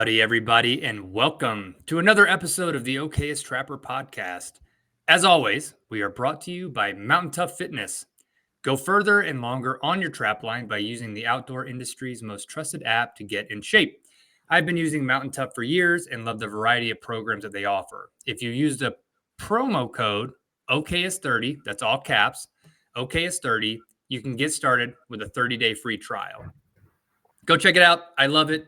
Howdy, everybody, and welcome to another episode of the Okayest Trapper podcast. As always, we are brought to you by Mountain Tough Fitness. Go further and longer on your trap line by using the outdoor industry's most trusted app to get in shape. I've been using Mountain Tough for years and love the variety of programs that they offer. If you use the promo code OKS30, that's all caps, OKS30, you can get started with a 30-day free trial. Go check it out. I love it.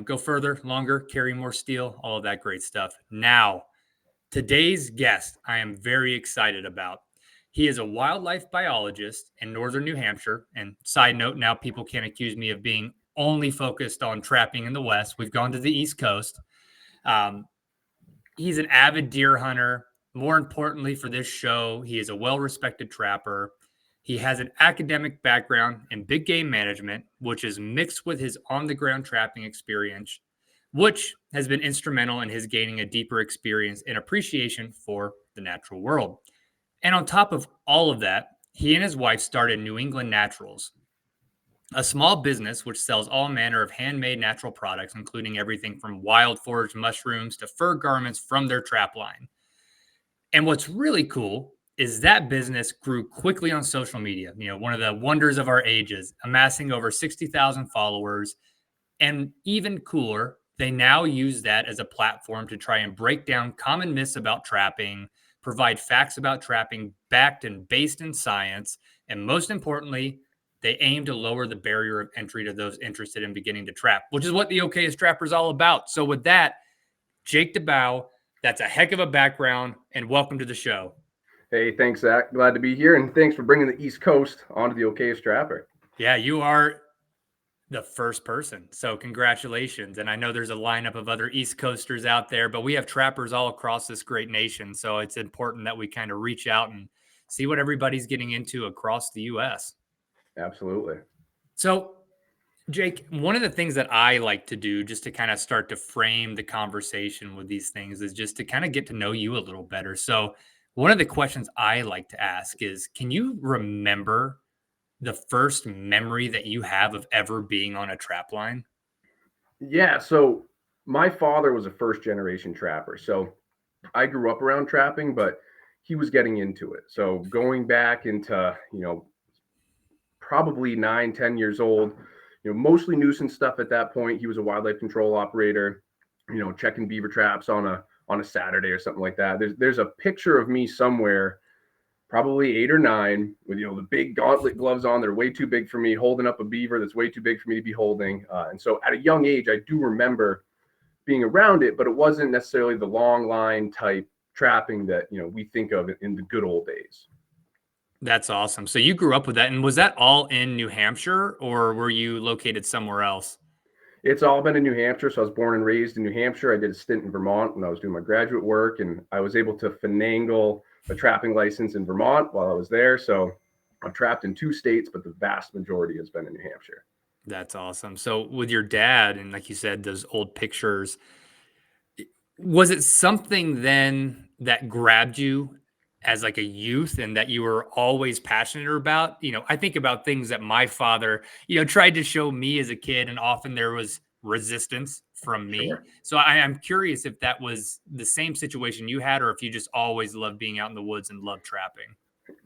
Go further, longer, carry more steel, all of that great stuff. Now, today's guest, I am very excited about. He is a wildlife biologist in northern New Hampshire. And side note, now people can't accuse me of being only focused on trapping in the West. We've gone to the East Coast. Um, he's an avid deer hunter. More importantly, for this show, he is a well respected trapper. He has an academic background in big game management, which is mixed with his on the ground trapping experience, which has been instrumental in his gaining a deeper experience and appreciation for the natural world. And on top of all of that, he and his wife started New England Naturals, a small business which sells all manner of handmade natural products, including everything from wild foraged mushrooms to fur garments from their trap line. And what's really cool is that business grew quickly on social media. One of the wonders of our ages, amassing over 60,000 followers. And even cooler, they now use that as a platform to try and break down common myths about trapping, provide facts about trapping backed and based in science. And most importantly, they aim to lower the barrier of entry to those interested in beginning to trap, which is what the Okayest Trapper is all about. So with that, Jake DeBow, that's a heck of a background, and welcome to the show. Hey, thanks, Zach. Glad to be here, and thanks for bringing the East Coast onto the Okayest Trapper. Yeah, you are the first person. So congratulations. And I know there's a lineup of other East Coasters out there, but we have trappers all across this great nation. So it's important that we kind of reach out and see what everybody's getting into across the US. Absolutely. So, Jake, one of the things that I like to do just to kind of start to frame the conversation with these things is just to kind of get to know you a little better. So, one of the questions I like to ask is, can you remember the first memory that you have of ever being on a trap line? Yeah, so my father was a first generation trapper. So I grew up around trapping, but he was getting into it. So going back into, probably 9, 10 years old, mostly nuisance stuff at that point. He was a wildlife control operator, checking beaver traps on a Saturday or something like that. There's a picture of me somewhere, probably 8 or 9, with the big gauntlet gloves on. They're way too big for me, holding up a beaver that's way too big for me to be holding. And so at a young age, I do remember being around it, but it wasn't necessarily the long line type trapping that we think of in the good old days. That's awesome. So you grew up with that, and was that all in New Hampshire, or were you located somewhere else? It's all been in New Hampshire. So I was born and raised in New Hampshire. I did a stint in Vermont when I was doing my graduate work, and I was able to finagle a trapping license in Vermont while I was there. So I've trapped in 2 states, but the vast majority has been in New Hampshire. That's awesome. So with your dad, and like you said, those old pictures, was it something then that grabbed you as like a youth and that you were always passionate about? I think about things that my father, tried to show me as a kid, and often there was resistance from me. Sure. So I'm curious if that was the same situation you had, or if you just always loved being out in the woods and loved trapping.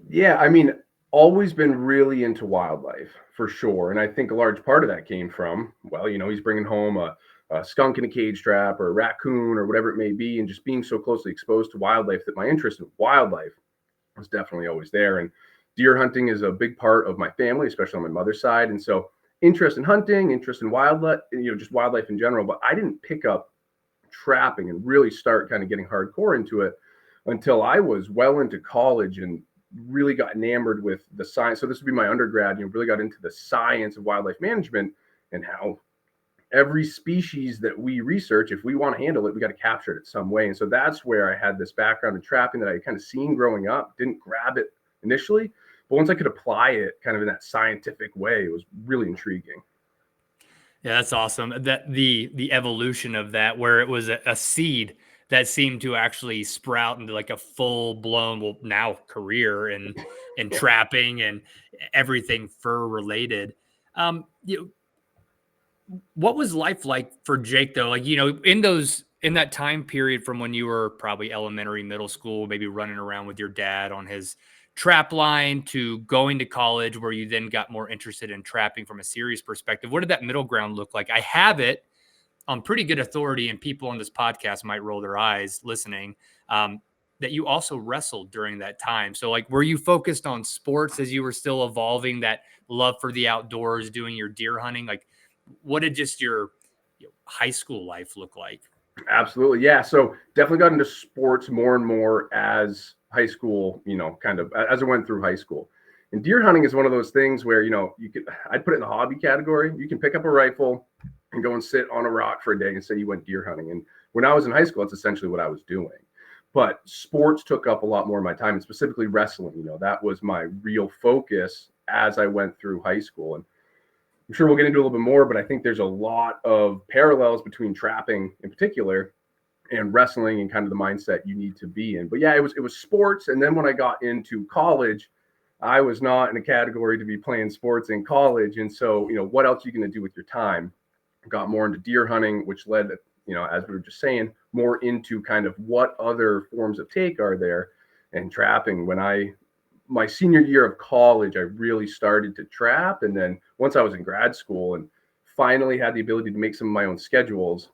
Yeah, I mean, always been really into wildlife for sure. And I think a large part of that came from, well, he's bringing home a skunk in a cage trap or a raccoon or whatever it may be, and just being so closely exposed to wildlife that my interest in wildlife was definitely always there. And deer hunting is a big part of my family, especially on my mother's side. And so interest in hunting, interest in wildlife, just wildlife in general. But I didn't pick up trapping and really start kind of getting hardcore into it until I was well into college and really got enamored with the science. So this would be my undergrad, really got into the science of wildlife management and how every species that we research, if we want to handle it, we got to capture it some way. And so that's where I had this background in trapping that I kind of seen growing up, didn't grab it initially, but once I could apply it kind of in that scientific way, it was really intriguing. Yeah, that's awesome. That the evolution of that, where it was a seed that seemed to actually sprout into like a full blown, well, now career in trapping and everything fur related. You know, What was life like for Jake though? Like, in that time period from when you were probably elementary, middle school, maybe running around with your dad on his trap line to going to college where you then got more interested in trapping from a serious perspective. What did that middle ground look like? I have it on pretty good authority, and people on this podcast might roll their eyes listening, um, that you also wrestled during that time. So, like, were you focused on sports as you were still evolving that love for the outdoors, doing your deer hunting? Like, what did just your high school life look like? Absolutely. Yeah. So definitely got into sports more and more as high school, kind of as I went through high school. And deer hunting is one of those things where, I'd put it in the hobby category. You can pick up a rifle and go and sit on a rock for a day and say you went deer hunting. And when I was in high school, that's essentially what I was doing. But sports took up a lot more of my time, and specifically wrestling. That was my real focus as I went through high school. And I'm sure we'll get into a little bit more, but I think there's a lot of parallels between trapping in particular and wrestling and kind of the mindset you need to be in. But yeah, it was sports. And then when I got into college, I was not in a category to be playing sports in college. And so, what else are you going to do with your time? Got more into deer hunting, which led, as we were just saying, more into kind of what other forms of take are there, and trapping. My senior year of college, I really started to trap. And then once I was in grad school and finally had the ability to make some of my own schedules,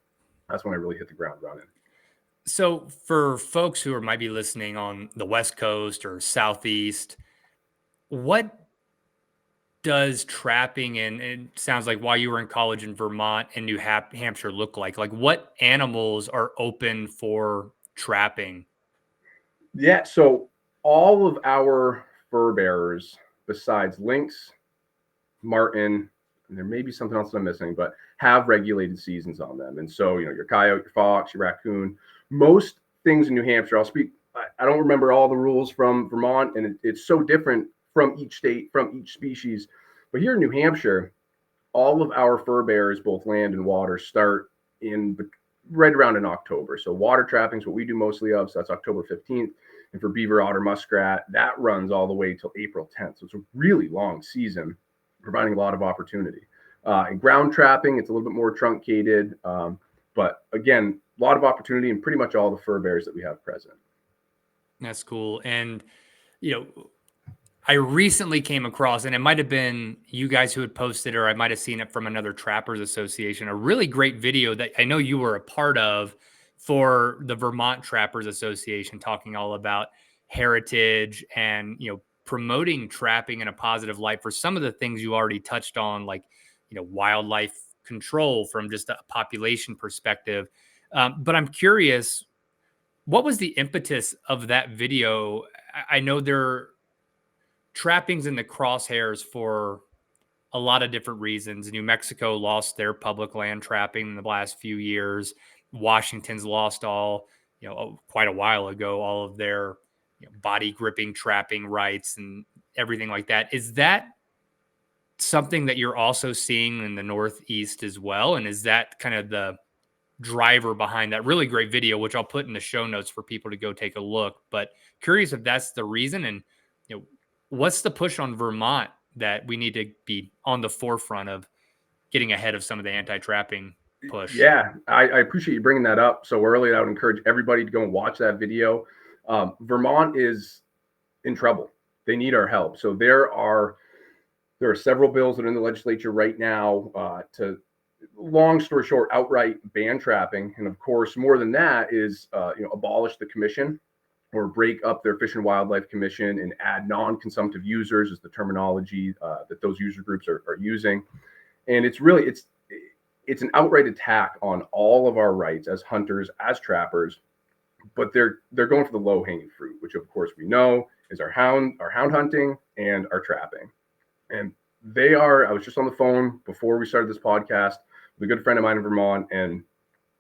that's when I really hit the ground running. So, for folks who might be listening on the West Coast or Southeast, what does trapping and it sounds like while you were in college in Vermont and New Hampshire look like? Like, what animals are open for trapping? Yeah. So all of our fur bearers, besides lynx, marten, and there may be something else I'm missing, but have regulated seasons on them. And so, your coyote, your fox, your raccoon, most things in New Hampshire, I don't remember all the rules from Vermont, and it's so different from each state, from each species. But here in New Hampshire, all of our fur bearers, both land and water, start in right around in October. So water trapping is what we do mostly of. So that's October 15th. And for beaver, otter, muskrat, that runs all the way till April 10th. So it's a really long season, providing a lot of opportunity. And ground trapping, it's a little bit more truncated. But again, a lot of opportunity in pretty much all the fur bearers that we have present. That's cool. And, you know, I recently came across, and it might have been you guys who had posted, or I might have seen it from another Trappers Association, a really great video that I know you were a part of for the Vermont Trappers Association, talking all about heritage and, promoting trapping in a positive light for some of the things you already touched on, like, wildlife control from just a population perspective. But I'm curious, what was the impetus of that video? I know trapping's in the crosshairs for a lot of different reasons. New Mexico lost their public land trapping in the last few years. Washington's lost quite a while ago, all of their body gripping trapping rights and everything like that. Is that something that you're also seeing in the Northeast as well? And is that kind of the driver behind that really great video, which I'll put in the show notes for people to go take a look? But curious if that's the reason, and what's the push on Vermont that we need to be on the forefront of getting ahead of some of the anti-trapping push? Yeah, I appreciate you bringing that up so early. I would encourage everybody to go and watch that video. Vermont is in trouble. They need our help. So there are several bills that are in the legislature right now to, long story short, outright ban trapping. And of course, more than that is, abolish the commission or break up their Fish and Wildlife Commission and add non-consumptive users as the terminology that those user groups are using. And it's an outright attack on all of our rights as hunters, as trappers, but they're going for the low hanging fruit, which of course we know is our hound hunting and our trapping. And I was just on the phone before we started this podcast with a good friend of mine in Vermont, and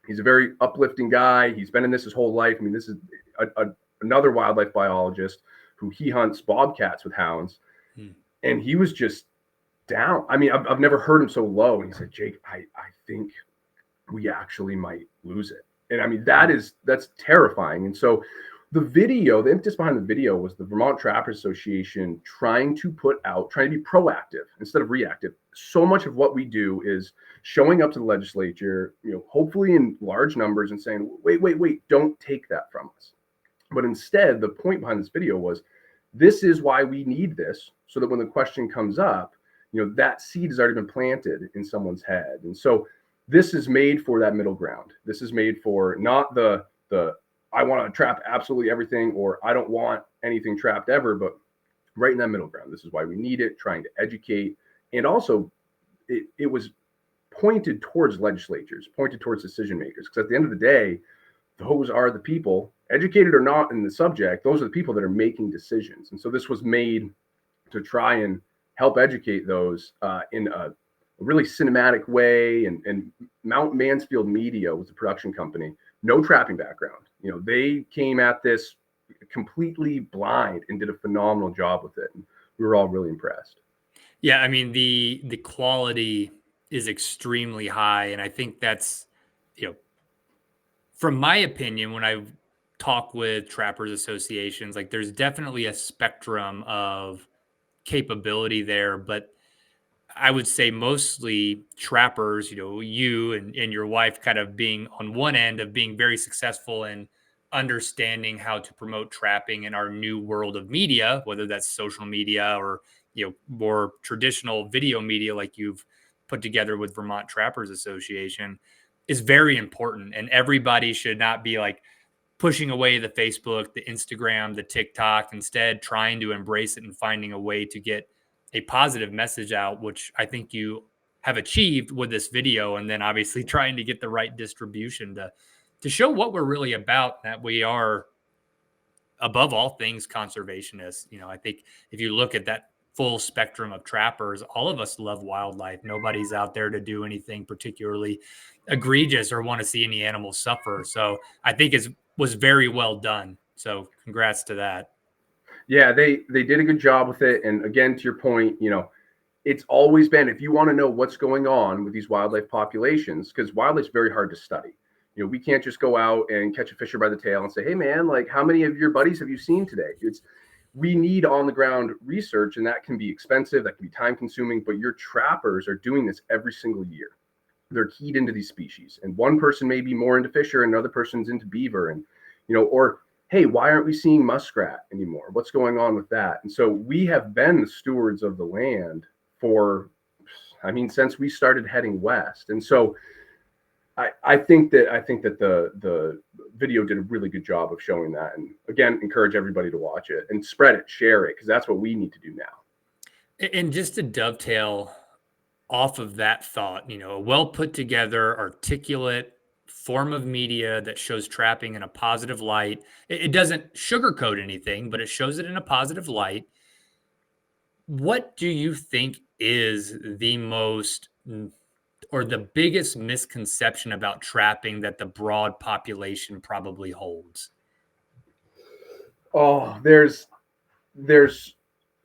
he's a very uplifting guy. He's been in this his whole life. I mean, this is another wildlife biologist who he hunts bobcats with hounds. And he was just down. I mean, I've never heard him so low. And he said, Jake, I think we actually might lose it. And I mean, that's terrifying. And so The video, the impetus behind the video was the Vermont Trappers Association trying to be proactive instead of reactive. So much of what we do is showing up to the legislature, hopefully in large numbers and saying, wait, don't take that from us. But instead, the point behind this video was, this is why we need this, so that when the question comes up, that seed has already been planted in someone's head. And so this is made for that middle ground. This is made for not the I want to trap absolutely everything, or I don't want anything trapped ever, but right in that middle ground. This is why we need it, trying to educate. And also it was pointed towards legislatures, pointed towards decision makers, because at the end of the day, those are the people, educated or not in the subject, those are the people that are making decisions. And so this was made to try and help educate those in a really cinematic way. And Mount Mansfield Media was a production company, no trapping background. They came at this completely blind and did a phenomenal job with it. And we were all really impressed. Yeah, I mean the quality is extremely high, and I think that's, from my opinion, when I talk with trappers associations, like there's definitely a spectrum of capability there, but I would say mostly trappers, you and your wife kind of being on one end of being very successful in understanding how to promote trapping in our new world of media, whether that's social media or, more traditional video media like you've put together with Vermont Trappers Association, is very important. And everybody should not be like pushing away the Facebook, the Instagram, the TikTok, instead trying to embrace it and finding a way to get a positive message out, which I think you have achieved with this video. And then obviously trying to get the right distribution to show what we're really about, that we are above all things conservationists. I think if you look at that full spectrum of trappers, all of us love wildlife. Nobody's out there to do anything particularly egregious or want to see any animals suffer. So I think it was very well done. So congrats to that. Yeah, they did a good job with it. And again, to your point, it's always been, if you want to know what's going on with these wildlife populations, because wildlife's very hard to study. We can't just go out and catch a fisher by the tail and say, hey man, like how many of your buddies have you seen today? We need on the ground research, and that can be expensive, that can be time consuming, but your trappers are doing this every single year. They're keyed into these species, and one person may be more into fisher and another person's into beaver, and or hey, why aren't we seeing muskrat anymore? What's going on with that? And so we have been the stewards of the land for, since we started heading west. And so I think that the video did a really good job of showing that. And again, encourage everybody to watch it and spread it, share it, because that's what we need to do now. And just to dovetail off of that thought, a well put together, articulate form of media that shows trapping in a positive light. It doesn't sugarcoat anything, but it shows it in a positive light. What do you think is the most or the biggest misconception about trapping that the broad population probably holds? Oh, there's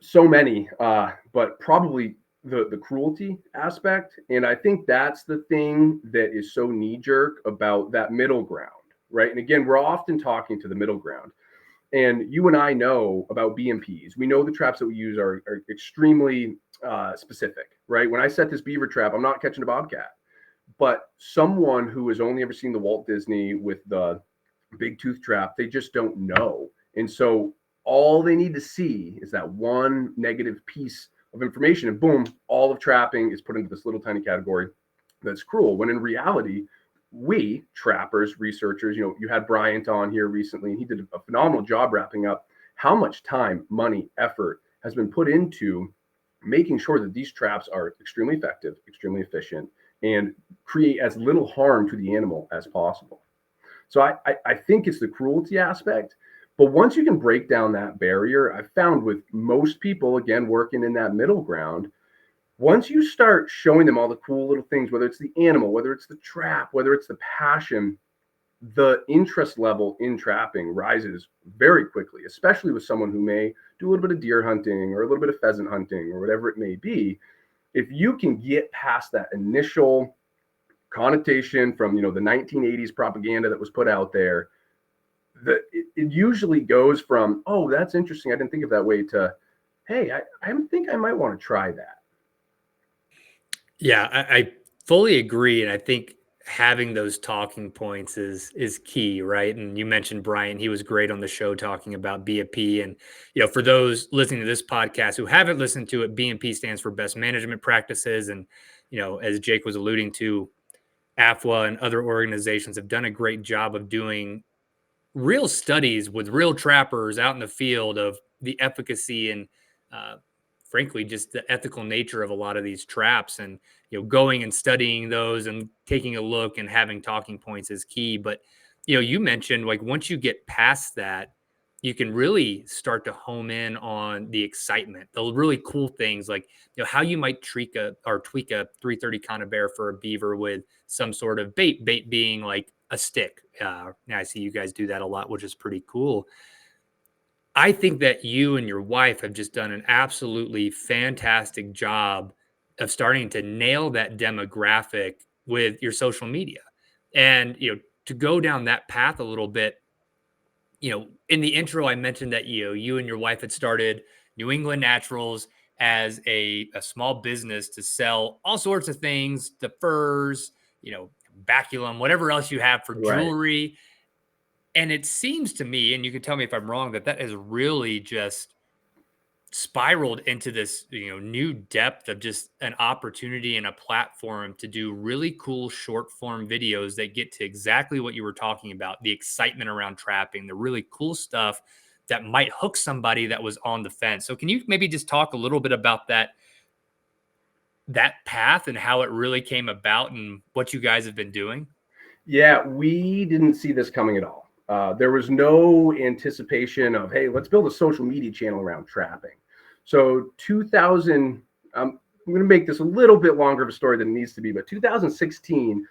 so many, but probably the cruelty aspect. And I think that's the thing that is so knee jerk about that middle ground, right? And again, we're often talking to the middle ground. And you and I know about BMPs. We know the traps that we use are extremely specific, right? When I set this beaver trap, I'm not catching a bobcat. But someone who has only ever seen the Walt Disney with the big tooth trap, they just don't know. And so all they need to see is that one negative piece of information, and boom, all of trapping is put into this little tiny category that's cruel. When in reality, we trappers, researchers, you had Bryant on here recently, and he did a phenomenal job wrapping up how much time, money, effort has been put into making sure that these traps are extremely effective, extremely efficient, and create as little harm to the animal as possible. So I think it's the cruelty aspect. But once you can break down that barrier, I've found with most people, again, working in that middle ground, once you start showing them all the cool little things, whether it's the animal, whether it's the trap, whether it's the passion, the interest level in trapping rises very quickly, especially with someone who may do a little bit of deer hunting or a little bit of pheasant hunting or whatever it may be. If you can get past that initial connotation from, the 1980s propaganda that was put out there, it usually goes from, oh, that's interesting, I didn't think of that way, to, hey, I think I might want to try that. Yeah, I fully agree, and I think having those talking points is key, right? And you mentioned Brian; he was great on the show talking about BMP. And for those listening to this podcast who haven't listened to it, BMP stands for Best Management Practices. And as Jake was alluding to, AFWA and other organizations have done a great job of doing real studies with real trappers out in the field of the efficacy and uh, frankly just the ethical nature of a lot of these traps. And going and studying those and taking a look and having talking points is key. But you mentioned, like, once you get past that, you can really start to home in on the excitement, the really cool things, like how you might tweak a 330 conibear for a beaver with some sort of bait being like a stick. I see you guys do that a lot, which is pretty cool. I think that you and your wife have just done an absolutely fantastic job of starting to nail that demographic with your social media. And, to go down that path a little bit, in the intro, I mentioned that, you and your wife had started New England Naturals as a small business to sell all sorts of things, the furs, baculum, whatever else you have for Right. jewelry. And it seems to me, and you can tell me if I'm wrong, that has really just spiraled into this, new depth of just an opportunity and a platform to do really cool short form videos that get to exactly what you were talking about, the excitement around trapping, the really cool stuff that might hook somebody that was on the fence. So can you maybe just talk a little bit about that path and how it really came about and what you guys have been doing? Yeah, we didn't see this coming at all. There was no anticipation of, hey, let's build a social media channel around trapping. So 2000, I'm going to make this a little bit longer of a story than it needs to be, but 2016,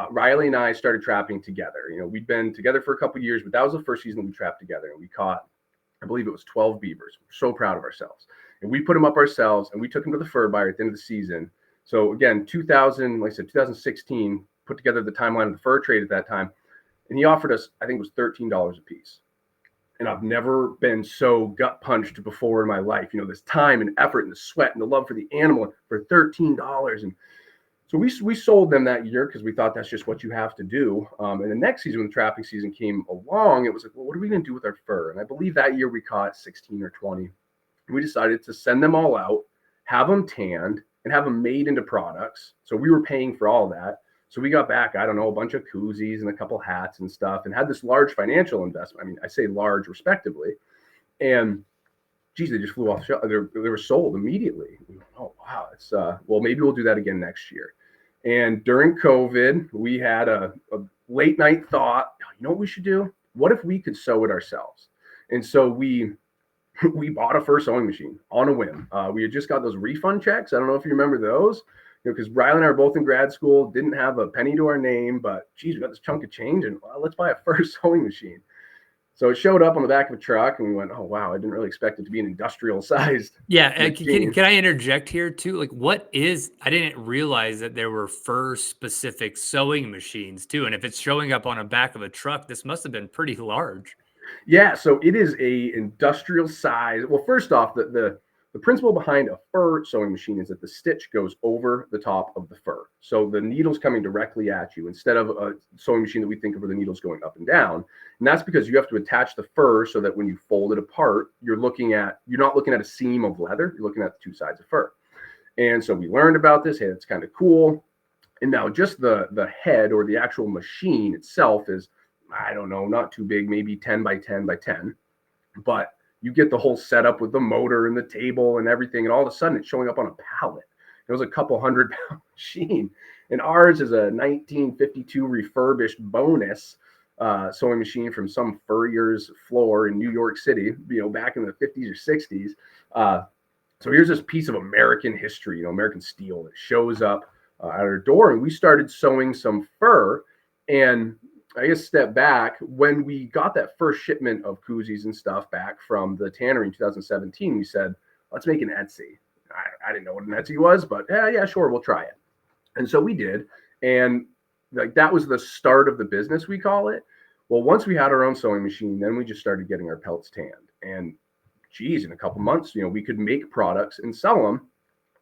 Riley and I started trapping together. We'd been together for a couple of years, but that was the first season we trapped together, and we caught, I believe it was 12 beavers. We're so proud of ourselves. And we put them up ourselves, and we took them to the fur buyer at the end of the season. So again, 2000, like I said, 2016, put together the timeline of the fur trade at that time. And he offered us, I think it was $13 a piece. And I've never been so gut punched before in my life. This time and effort and the sweat and the love for the animal for $13. And so we sold them that year because we thought that's just what you have to do. And the next season, when the trapping season came along, it was like, well, what are we going to do with our fur? And I believe that year we caught 16 or 20. And we decided to send them all out, have them tanned, and have them made into products. So we were paying for all that. So we got back, I don't know, a bunch of koozies and a couple hats and stuff, and had this large financial investment. I mean, I say large respectively. And geez, they just flew off the shelf. They were sold immediately. Oh, wow. It's well, maybe we'll do that again next year. And during COVID, we had a late night thought, you know what we should do? What if we could sew it ourselves? And so we bought a fur sewing machine on a whim. We had just got those refund checks. I don't know if you remember those, because Riley and I are both in grad school, didn't have a penny to our name, but geez, we got this chunk of change, and well, let's buy a fur sewing machine. So it showed up on the back of a truck, and we went, oh, wow, I didn't really expect it to be an industrial sized Yeah, machine. can I interject here too? Like, I didn't realize that there were fur specific sewing machines too. And if it's showing up on the back of a truck, this must have been pretty large. Yeah, so it is a industrial size. Well, first off, the principle behind a fur sewing machine is that the stitch goes over the top of the fur. So the needle's coming directly at you instead of a sewing machine that we think of where the needle's going up and down. And that's because you have to attach the fur so that when you fold it apart, you're not looking at a seam of leather, you're looking at the two sides of fur. And so we learned about this. Hey, it's kind of cool. And now just the head or the actual machine itself is, I don't know, not too big, maybe 10 by 10 by 10. But you get the whole setup with the motor and the table and everything. And all of a sudden it's showing up on a pallet. It was a couple 100-pound machine. And ours is a 1952 refurbished bonus sewing machine from some furrier's floor in New York City, back in the 50s or 60s. So here's this piece of American history, American steel that shows up at our door. And we started sewing some fur. And I guess step back, when we got that first shipment of koozies and stuff back from the tannery in 2017, we said, let's make an Etsy. I didn't know what an Etsy was, but yeah, sure, we'll try it. And so we did. And like that was the start of the business, we call it. Well, once we had our own sewing machine, then we just started getting our pelts tanned. And geez, in a couple months, we could make products and sell them.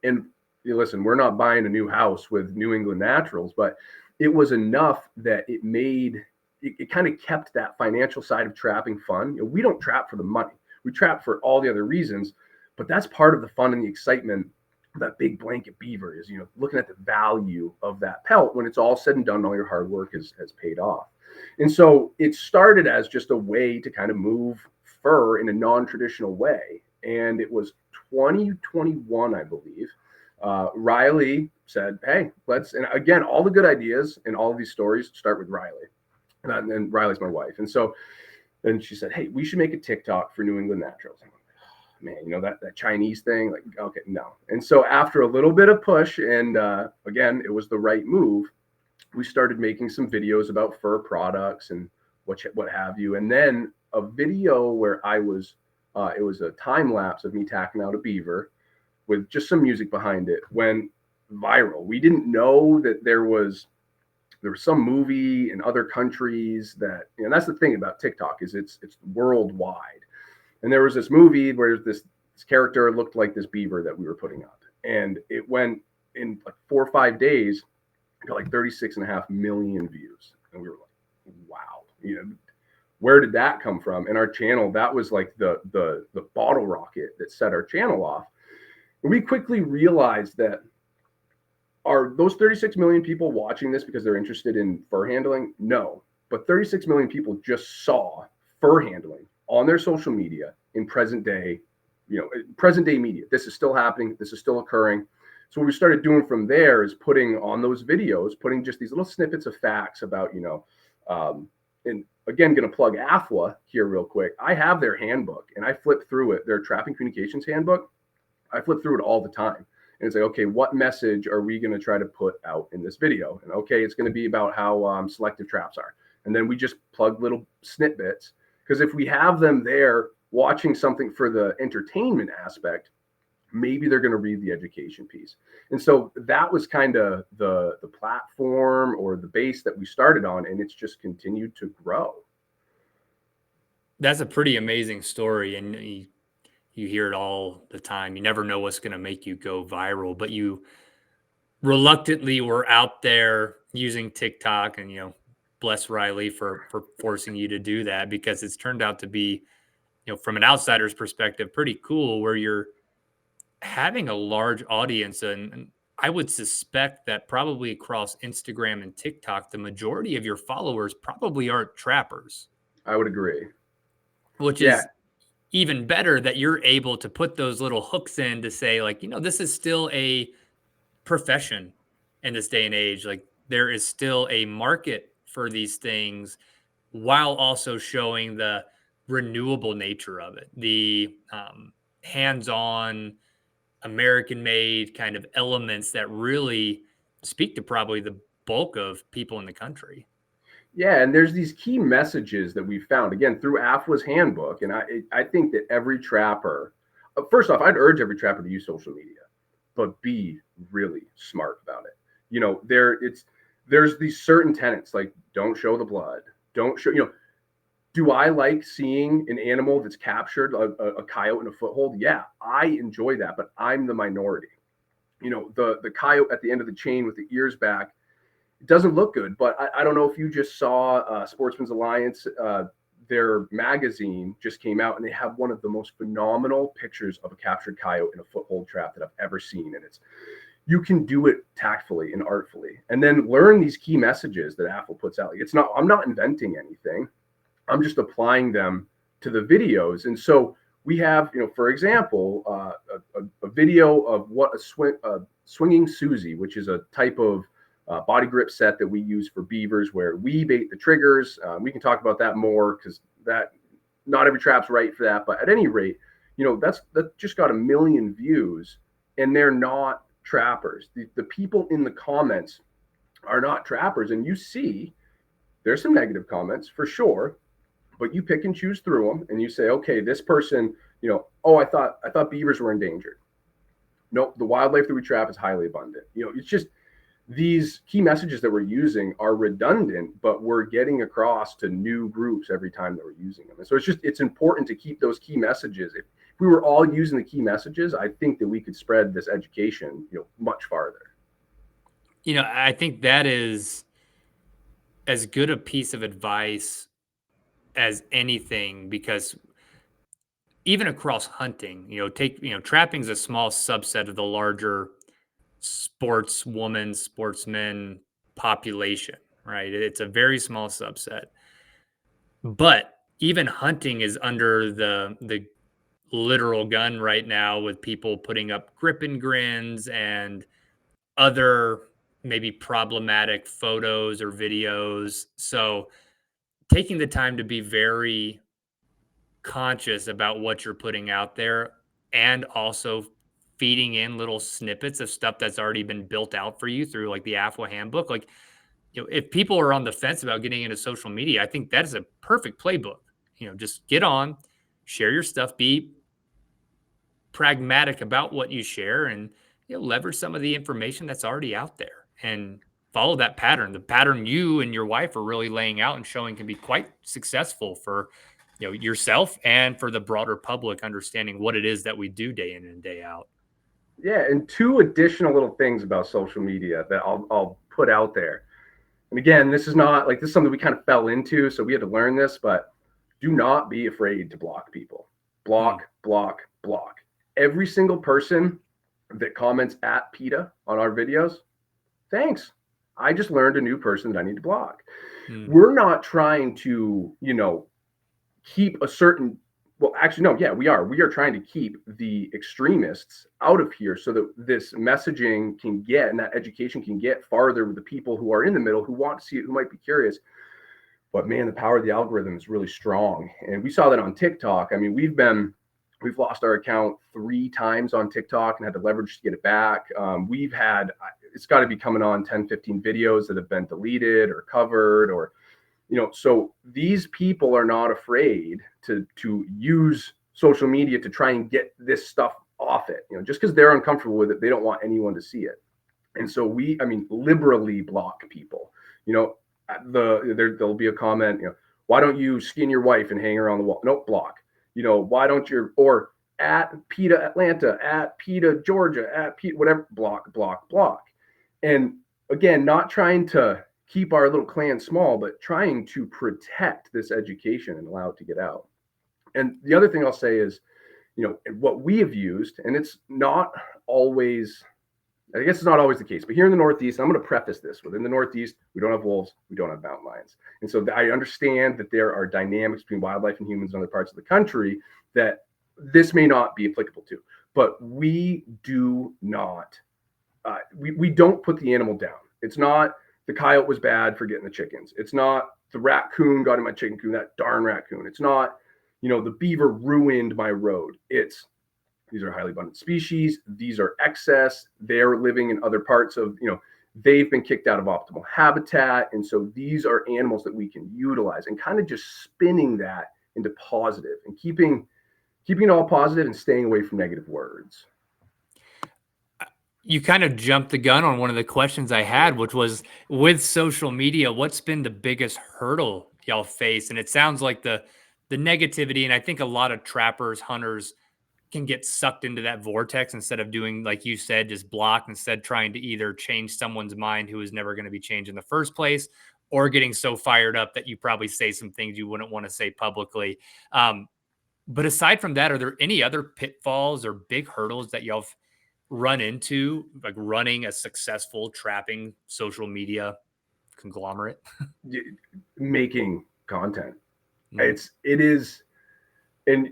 And listen, we're not buying a new house with New England Naturals, but it was enough that it kind of kept that financial side of trapping fun. We don't trap for the money. We trap for all the other reasons, but that's part of the fun and the excitement of that big blanket beaver is, looking at the value of that pelt when it's all said and done, all your hard work has paid off. And so it started as just a way to kind of move fur in a non-traditional way. And it was 2021, I believe. Riley said, "Hey, and again, all the good ideas and all of these stories start with Riley. And Riley's my wife. And so then she said, "Hey, we should make a TikTok for New England Naturals." I'm like, man, that Chinese thing, like, okay, no. And so after a little bit of push, and again, it was the right move, we started making some videos about fur products and what have you. And then a video where it was a time lapse of me tacking out a beaver with just some music behind it went viral. We didn't know that there was some movie in other countries that, that's the thing about TikTok is it's worldwide. And there was this movie where this character looked like this beaver that we were putting up. And it went in like 4 or 5 days, got like 36.5 million views. And we were like, wow, where did that come from? And our channel, that was like the bottle rocket that set our channel off. And we quickly realized that are those 36 million people watching this because they're interested in fur handling? No, but 36 million people just saw fur handling on their social media in present day media. This is still happening. This is still occurring. So what we started doing from there is putting on those videos, putting just these little snippets of facts about, and again, going to plug AFWA here real quick. I have their handbook and I flip through it, their trapping communications handbook. I flip through it all the time. And it's like, okay, what message are we going to try to put out in this video? And okay, it's going to be about how selective traps are. And then we just plug little snippets, because if we have them there watching something for the entertainment aspect, maybe they're going to read the education piece. And so that was kind of the platform or the base that we started on, and it's just continued to grow. That's a pretty amazing story. And you hear it all the time. You never know what's going to make you go viral, but you reluctantly were out there using TikTok, and bless Riley for forcing you to do that, because it's turned out to be, from an outsider's perspective, pretty cool, where you're having a large audience. And I would suspect that probably across Instagram and TikTok, the majority of your followers probably aren't trappers. I would agree. Which is even better, that you're able to put those little hooks in to say, like, this is still a profession in this day and age. Like, there is still a market for these things, while also showing the renewable nature of it, the hands-on, American-made kind of elements that really speak to probably the bulk of people in the country. Yeah, and there's these key messages that we found again through AFWA's handbook, and I think that every trapper, first off, I'd urge every trapper to use social media, but be really smart about it. There's these certain tenets, like don't show the blood, don't show. Do I like seeing an animal that's captured a coyote in a foothold? Yeah, I enjoy that, but I'm the minority. The coyote at the end of the chain with the ears back, it doesn't look good, but I don't know if you just saw Sportsman's Alliance, their magazine just came out, and they have one of the most phenomenal pictures of a captured coyote in a foothold trap that I've ever seen. And you can do it tactfully and artfully, and then learn these key messages that AFWA puts out. I'm not inventing anything. I'm just applying them to the videos. And so we have, for example, a video of what a swinging Susie, which is a type of body grip set that we use for beavers, where we bait the triggers. We can talk about that more, because that not every trap's right for that. But at any rate, that just got 1 million views, and they're not trappers. The people in the comments are not trappers, and you see there's some negative comments for sure, but you pick and choose through them, and you say, okay, this person, oh, I thought beavers were endangered. No, the wildlife that we trap is highly abundant. It's just these key messages that we're using are redundant, but we're getting across to new groups every time that we're using them. And so it's important to keep those key messages. If we were all using the key messages, I think that we could spread this education, much farther. I think that is as good a piece of advice as anything because even across hunting, trapping is a small subset of the larger sportsmen population, right? It's a very small subset. But even hunting is under the literal gun right now with people putting up grip and grins and other maybe problematic photos or videos. So taking the time to be very conscious about what you're putting out there and also feeding in little snippets of stuff that's already been built out for you through like the AFWA handbook. Like, if people are on the fence about getting into social media, I think that is a perfect playbook. Just get on, share your stuff, be pragmatic about what you share, and leverage some of the information that's already out there and follow that pattern. The pattern you and your wife are really laying out and showing can be quite successful for yourself and for the broader public understanding what it is that we do day in and day out. Yeah, and two additional little things about social media that I'll put out there. And again, this is something we kind of fell into, so we had to learn this, but do not be afraid to block people. Block, block, block. Every single person that comments at PETA on our videos, thanks. I just learned a new person that I need to block. We're not trying to, keep a certain, well, actually, no, yeah, we are. We are trying to keep the extremists out of here so that this messaging can get and that education can get farther with the people who are in the middle, who want to see it, who might be curious. But man, the power of the algorithm is really strong. And we saw that on TikTok. I mean, we've lost our account 3 times on TikTok and had to leverage to get it back. It's got to be coming on 10, 15 videos that have been deleted or covered or, so these people are not afraid to use social media to try and get this stuff off it. Just because they're uncomfortable with it, they don't want anyone to see it. And so liberally block people. There'll be a comment, why don't you skin your wife and hang her on the wall? Nope, block. Why don't you, or at PETA Atlanta, at PETA Georgia, at PETA, whatever, block, block, block. And again, not trying to keep our little clan small, but trying to protect this education and allow it to get out. And the other thing I'll say is, what we have used, and it's not always, I guess it's not always the case, but here in the Northeast, I'm going to preface this, within the Northeast, we don't have wolves, we don't have mountain lions. And so I understand that there are dynamics between wildlife and humans in other parts of the country that this may not be applicable to, but we do not, we don't put the animal down. It's not the coyote was bad for getting the chickens. It's not the raccoon got in my chicken coop, that darn raccoon. It's not, the beaver ruined my road. These are highly abundant species. These are excess. They're living in other parts of, they've been kicked out of optimal habitat. And so these are animals that we can utilize and kind of just spinning that into positive and keeping it all positive and staying away from negative words. You kind of jumped the gun on one of the questions I had, which was with social media, what's been the biggest hurdle y'all face? And it sounds like the negativity. And I think a lot of trappers, hunters can get sucked into that vortex instead of doing, like you said, just block, instead trying to either change someone's mind who is never going to be changed in the first place, or getting so fired up that you probably say some things you wouldn't want to say publicly. But aside from that, are there any other pitfalls or big hurdles that y'all have run into, like running a successful trapping social media conglomerate? Making content. It is, and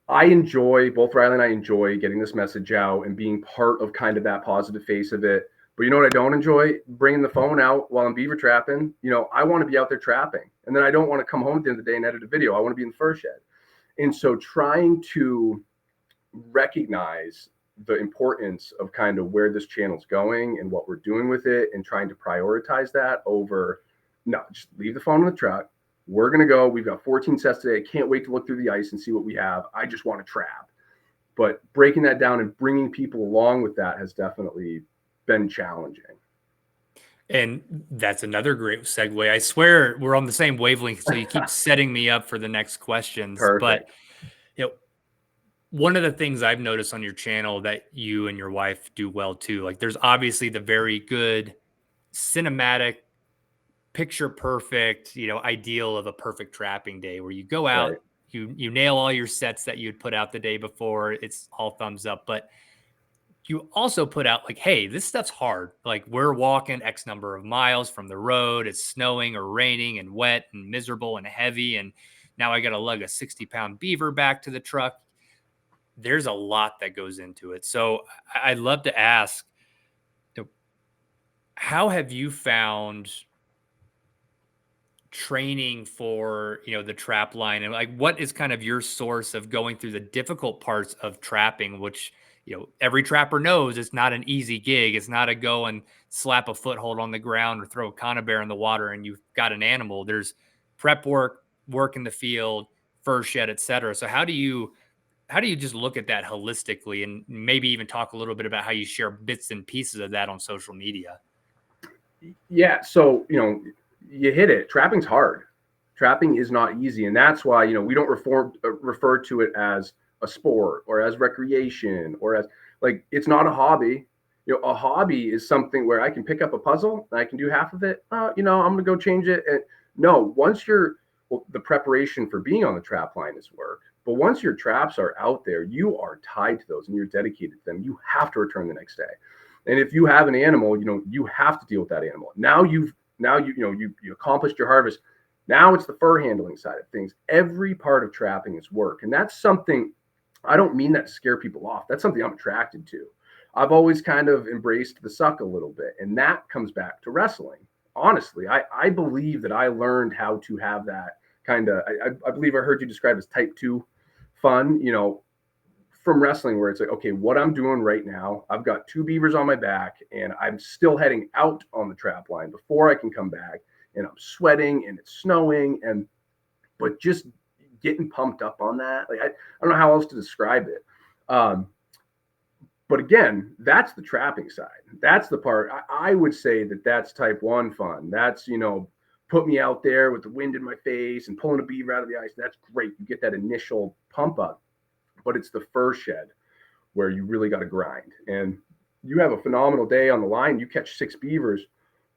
I enjoy, both Riley and I enjoy getting this message out and being part of kind of that positive face of it. But you know what I don't enjoy? Bringing the phone out while I'm beaver trapping. I want to be out there trapping. And then I don't want to come home at the end of the day and edit a video. I want to be in the fur shed. And so trying to recognize the importance of kind of where this channel's going and what we're doing with it and trying to prioritize that over, no, just leave the phone in the truck. We're going to go. We've got 14 sets today. I can't wait to look through the ice and see what we have. I just want to trap. But breaking that down and bringing people along with that has definitely been challenging. And that's another great segue. I swear we're on the same wavelength, so you keep setting me up for the next questions. But Perfect. you know, one of the things I've noticed on your channel that you and your wife do well too, like there's obviously the very good cinematic, picture perfect, ideal of a perfect trapping day where you go out, Right. you nail all your sets that you'd put out the day before. It's all thumbs up. But you also put out like, hey, this stuff's hard. Like we're walking X number of miles from the road. It's snowing or raining and wet and miserable and heavy. And now I got to lug a 60-pound beaver back to the truck. There's a lot that goes into it. So I'd love to ask, how have you found training for the trap line, and like what is kind of your source of going through the difficult parts of trapping, which every trapper knows it's not an easy gig. It's not a go and slap a foothold on the ground or throw a conibear in the water and you've got an animal. There's prep work in the field, fur shed, etc. So how do you just look at that holistically, and maybe even talk a little bit about how you share bits and pieces of that on social media? Yeah. So, you hit it. Trapping's hard. Trapping is not easy. And that's why, we don't refer to it as a sport or as recreation or as like, it's not a hobby. A hobby is something where I can pick up a puzzle and I can do half of it. I'm going to go change it. And no, well, the preparation for being on the trap line is work. But once your traps are out there, you are tied to those and you're dedicated to them. You have to return the next day. And if you have an animal, you have to deal with that animal. You accomplished your harvest. Now it's the fur handling side of things. Every part of trapping is work. And that's something, I don't mean that to scare people off. That's something I'm attracted to. I've always kind of embraced the suck a little bit. And that comes back to wrestling. Honestly, I believe that I learned how to have that kind of, I believe I heard you describe as type 2 fun, from wrestling, where it's like, okay, what I'm doing right now, I've got 2 beavers on my back and I'm still heading out on the trap line before I can come back, and I'm sweating and it's snowing, but just getting pumped up on that. Like, I don't know how else to describe it. But again, that's the trapping side. That's the part I would say that's type 1 fun. That's, put me out there with the wind in my face and pulling a beaver out of the ice. That's great. You get that initial pump up. But it's the fur shed where you really got to grind. And you have a phenomenal day on the line. You catch 6 beavers.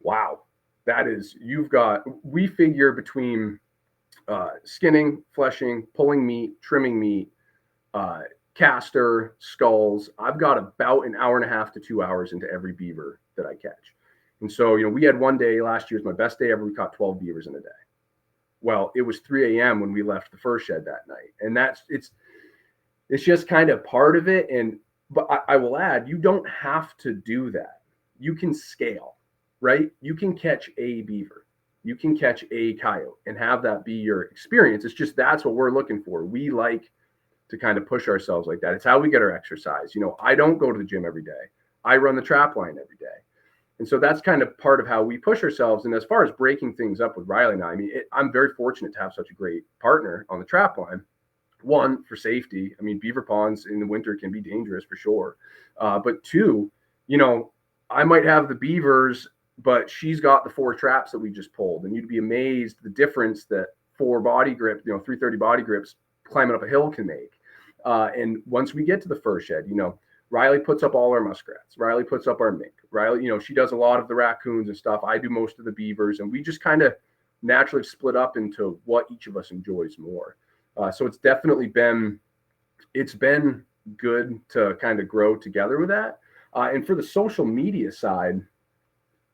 Wow. We figure between skinning, fleshing, pulling meat, trimming meat, caster, skulls. I've got about an hour and a half to 2 hours into every beaver that I catch. And so, we had one day last year, was my best day ever. We caught 12 beavers in a day. Well, it was 3 a.m. when we left the fur shed that night. And it's just kind of part of it. But I will add, you don't have to do that. You can scale, right? You can catch a beaver, you can catch a coyote and have that be your experience. It's just, that's what we're looking for. We like to kind of push ourselves like that. It's how we get our exercise. I don't go to the gym every day. I run the trap line every day. And so that's kind of part of how we push ourselves. And as far as breaking things up with Riley and I mean, I'm very fortunate to have such a great partner on the trap line. One, for safety. I mean, beaver ponds in the winter can be dangerous for sure. But two, I might have the beavers, but she's got the 4 traps that we just pulled. And you'd be amazed the difference that 4 body grip, 330 body grips climbing up a hill can make. And once we get to the fur shed, Riley puts up all our muskrats. Riley puts up our mink. Riley, she does a lot of the raccoons and stuff. I do most of the beavers. And we just kind of naturally split up into what each of us enjoys more. So it's definitely been good to kind of grow together with that. And for the social media side,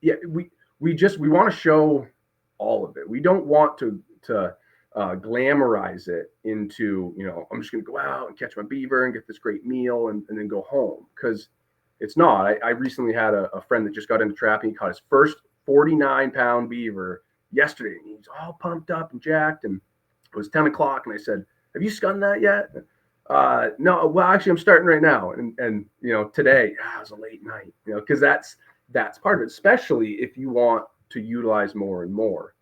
yeah, we want to show all of it. We don't want to glamorize it into, I'm just going to go out and catch my beaver and get this great meal and then go home, because it's not. I recently had a friend that just got into trapping. He caught his first 49-pound beaver yesterday, and he was all pumped up and jacked, and it was 10 o'clock, and I said, have you skunned that yet? No, well, actually, I'm starting right now. And today, it was a late night, because that's part of it, especially if you want to utilize more and more.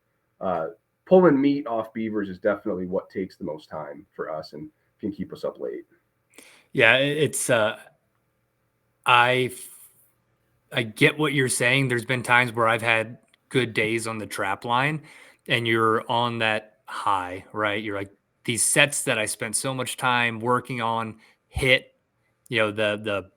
Pulling meat off beavers is definitely what takes the most time for us and can keep us up late. Yeah, it's I I get what you're saying. There's been times where I've had good days on the trap line and you're on that high, right? You're like, these sets that I spent so much time working on hit, the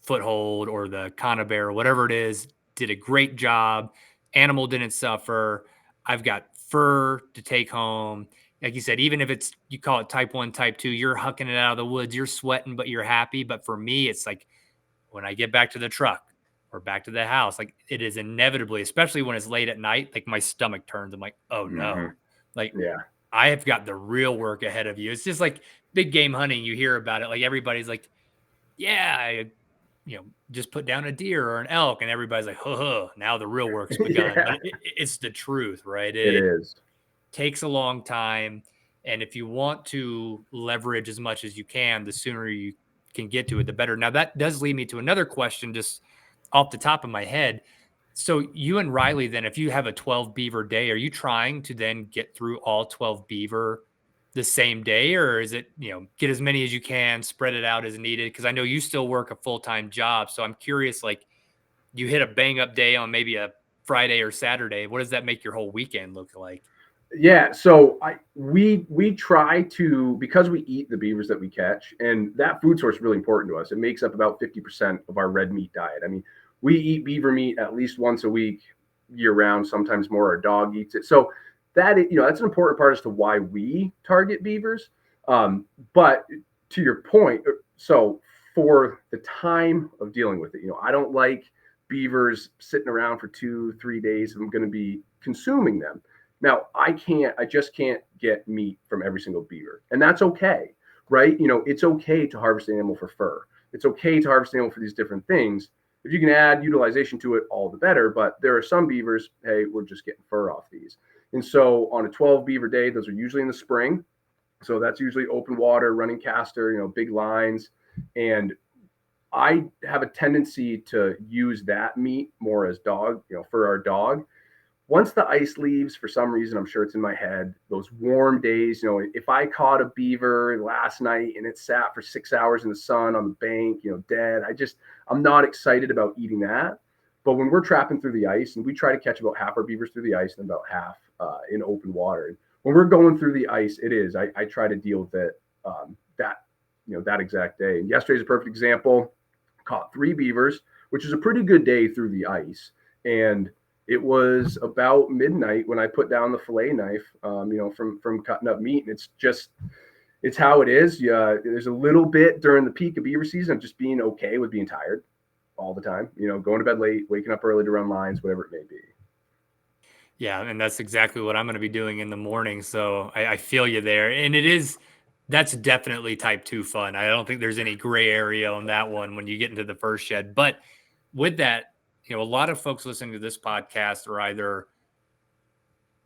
foothold or the conibear or whatever it is, did a great job. Animal didn't suffer. I've got fur to take home. Like you said, even if it's, you call it type 1, type 2, you're hucking it out of the woods, you're sweating, but you're happy. But for me, it's like when I get back to the truck or back to the house, like it is inevitably, especially when it's late at night, like my stomach turns. I'm like, oh no, Hmm. like Yeah. I have got the real work ahead of you. It's just like big game hunting. You hear about it. Like everybody's like, yeah, just put down a deer or an elk, and everybody's like, huh, now the real work's begun. But Yeah, it's the truth, right? it It is. takes a long time. And if you want to leverage as much as you can, the sooner you can get to it, the better. Now, that does lead me to another question just off the top of my head. So, you and Riley, then, if you have a 12 beaver day, are you trying to then get through all 12 beaver the same day? Or is it, get as many as you can, spread it out as needed? Because I know you still work a full time job. So, I'm curious, like, you hit a bang up day on maybe a Friday or Saturday. What does that make your whole weekend look like? Yeah, so we try to, because we eat the beavers that we catch, and that food source is really important to us. It makes up about 50% of our red meat diet. I mean, we eat beaver meat at least once a week, year round, sometimes more. Our dog eats it. So that's an important part as to why we target beavers. But to your point, so for the time of dealing with it, I don't like beavers sitting around for 2, 3 days. I'm going to be consuming them. Now, I just can't get meat from every single beaver. And that's okay, right? It's okay to harvest an animal for fur. It's okay to harvest an animal for these different things. If you can add utilization to it, all the better. But there are some beavers, hey, we're just getting fur off these. And so on a 12 beaver day, those are usually in the spring. So that's usually open water, running caster, big lines. And I have a tendency to use that meat more as dog, for our dog. Once the ice leaves, for some reason, I'm sure it's in my head, those warm days, if I caught a beaver last night and it sat for 6 hours in the sun on the bank, dead, I'm not excited about eating that. But when we're trapping through the ice, and we try to catch about half our beavers through the ice and about half in open water. When we're going through the ice, I try to deal with it that exact day. And yesterday's a perfect example. Caught 3 beavers, which is a pretty good day through the ice. And it was about midnight when I put down the fillet knife, from cutting up meat. And it's how it is. Yeah, there's a little bit during the peak of beaver season of just being okay with being tired all the time. Going to bed late, waking up early to run lines, whatever it may be. Yeah, and that's exactly what I'm going to be doing in the morning. So I feel you there. And that's definitely type 2 fun. I don't think there's any gray area on that one when you get into the first shed. But with that, a lot of folks listening to this podcast are either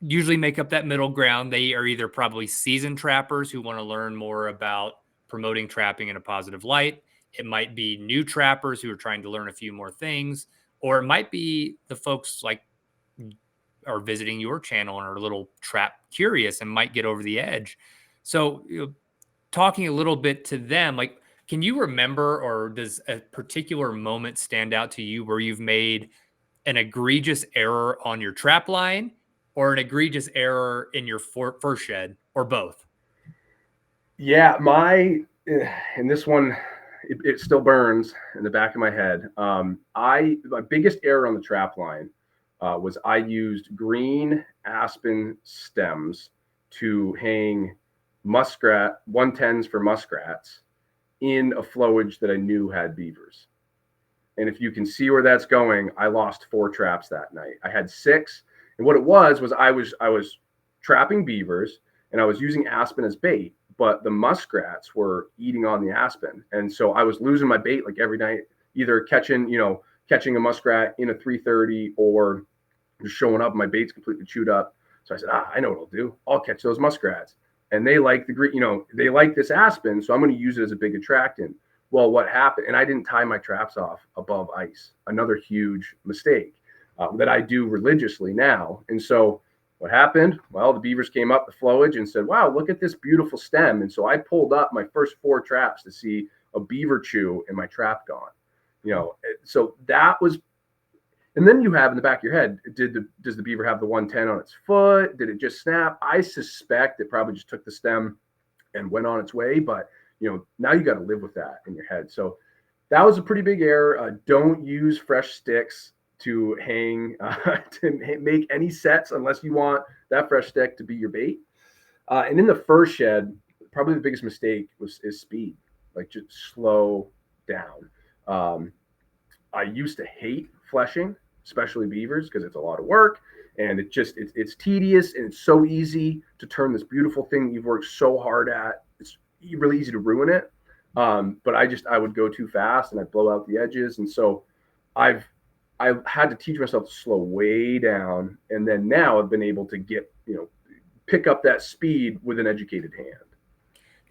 usually make up that middle ground. They are either probably seasoned trappers who want to learn more about promoting trapping in a positive light. It might be new trappers who are trying to learn a few more things, or it might be the folks like are visiting your channel and are a little trap curious and might get over the edge. So, talking a little bit to them, like, can you remember, or does a particular moment stand out to you where you've made an egregious error on your trap line or an egregious error in your fur shed or both? Yeah, and this one, it still burns in the back of my head. My biggest error on the trap line was I used green aspen stems to hang muskrat 110s for muskrats in a flowage that I knew had beavers. And if you can see where that's going, I lost 4 traps that night. I had 6, and what it was I was trapping beavers, and I was using aspen as bait, but the muskrats were eating on the aspen, and so I was losing my bait like every night, either catching a muskrat in a 330 or just showing up. My bait's completely chewed up. So I said, I know what I'll do. I'll catch those muskrats, and they like they like this aspen, so I'm going to use it as a big attractant. Well, what happened? And I didn't tie my traps off above ice. Another huge mistake that I do religiously now. And so what happened? Well, the beavers came up the flowage and said, wow, look at this beautiful stem. And so I pulled up my first 4 traps to see a beaver chew and my trap gone. So that was And then you have in the back of your head, does the beaver have the 110 on its foot? Did it just snap? I suspect it probably just took the stem and went on its way. But now you got to live with that in your head. So that was a pretty big error. Don't use fresh sticks to hang to make any sets unless you want that fresh stick to be your bait. And in the first shed, probably the biggest mistake is speed. Like, just slow down. I used to hate fleshing, especially beavers, because it's a lot of work and it's tedious, and it's so easy to turn this beautiful thing that you've worked so hard at. It's really easy to ruin it. But I would go too fast and I'd blow out the edges. And so I've had to teach myself to slow way down. And then now I've been able to pick up that speed with an educated hand.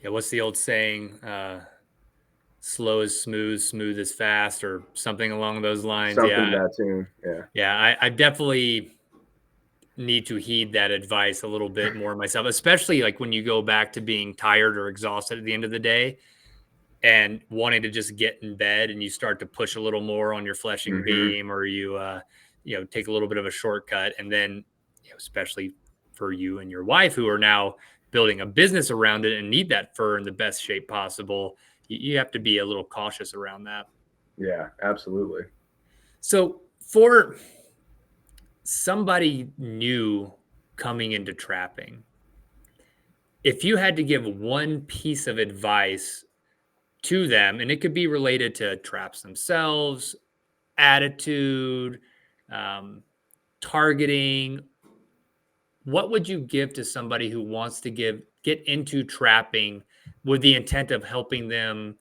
Yeah. What's the old saying? Slow is smooth, smooth is fast, or something along those lines. Something to that tune. Yeah. Yeah. I definitely need to heed that advice a little bit more myself, especially like when you go back to being tired or exhausted at the end of the day and wanting to just get in bed, and you start to push a little more on your fleshing beam, or you take a little bit of a shortcut. And then especially for you and your wife, who are now building a business around it and need that fur in the best shape possible, you have to be a little cautious around that. Yeah, absolutely. So for somebody new coming into trapping, if you had to give one piece of advice to them, and it could be related to traps themselves, attitude, um, targeting, what would you give to somebody who wants to get into trapping with the intent of helping them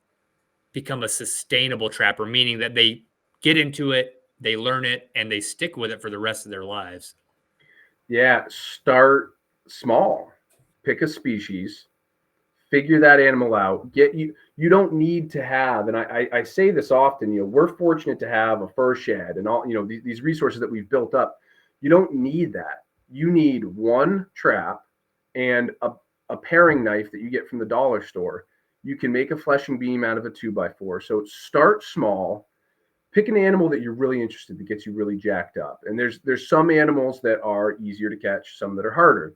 become a sustainable trapper, meaning that they get into it, they learn it, and they stick with it for the rest of their lives? Yeah, start small. Pick a species, figure that animal out. You don't need to have, and I say this often, we're fortunate to have a fur shed and all, these resources that we've built up. You don't need that. You need one trap and a paring knife that you get from the dollar store. You can make a fleshing beam out of a 2x4. So start small. Pick an animal that you're really interested, that gets you really jacked up. And there's some animals that are easier to catch, some that are harder.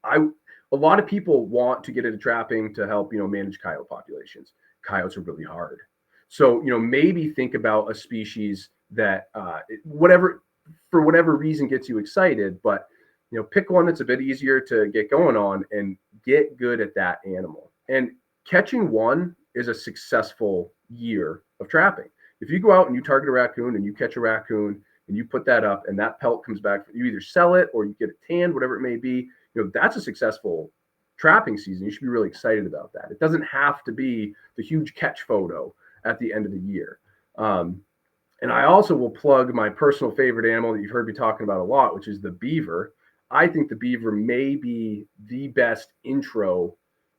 A lot of people want to get into trapping to help, manage coyote populations. Coyotes are really hard. So, maybe think about a species that for whatever reason gets you excited, but pick one that's a bit easier to get going on and get good at that animal. And catching one is a successful year of trapping. If you go out and you target a raccoon and you catch a raccoon and you put that up and that pelt comes back, you either sell it or you get it tanned, whatever it may be, that's a successful trapping season. You should be really excited about that. It doesn't have to be the huge catch photo at the end of the year. And I also will plug my personal favorite animal that you've heard me talking about a lot, which is the beaver. I think the beaver may be the best intro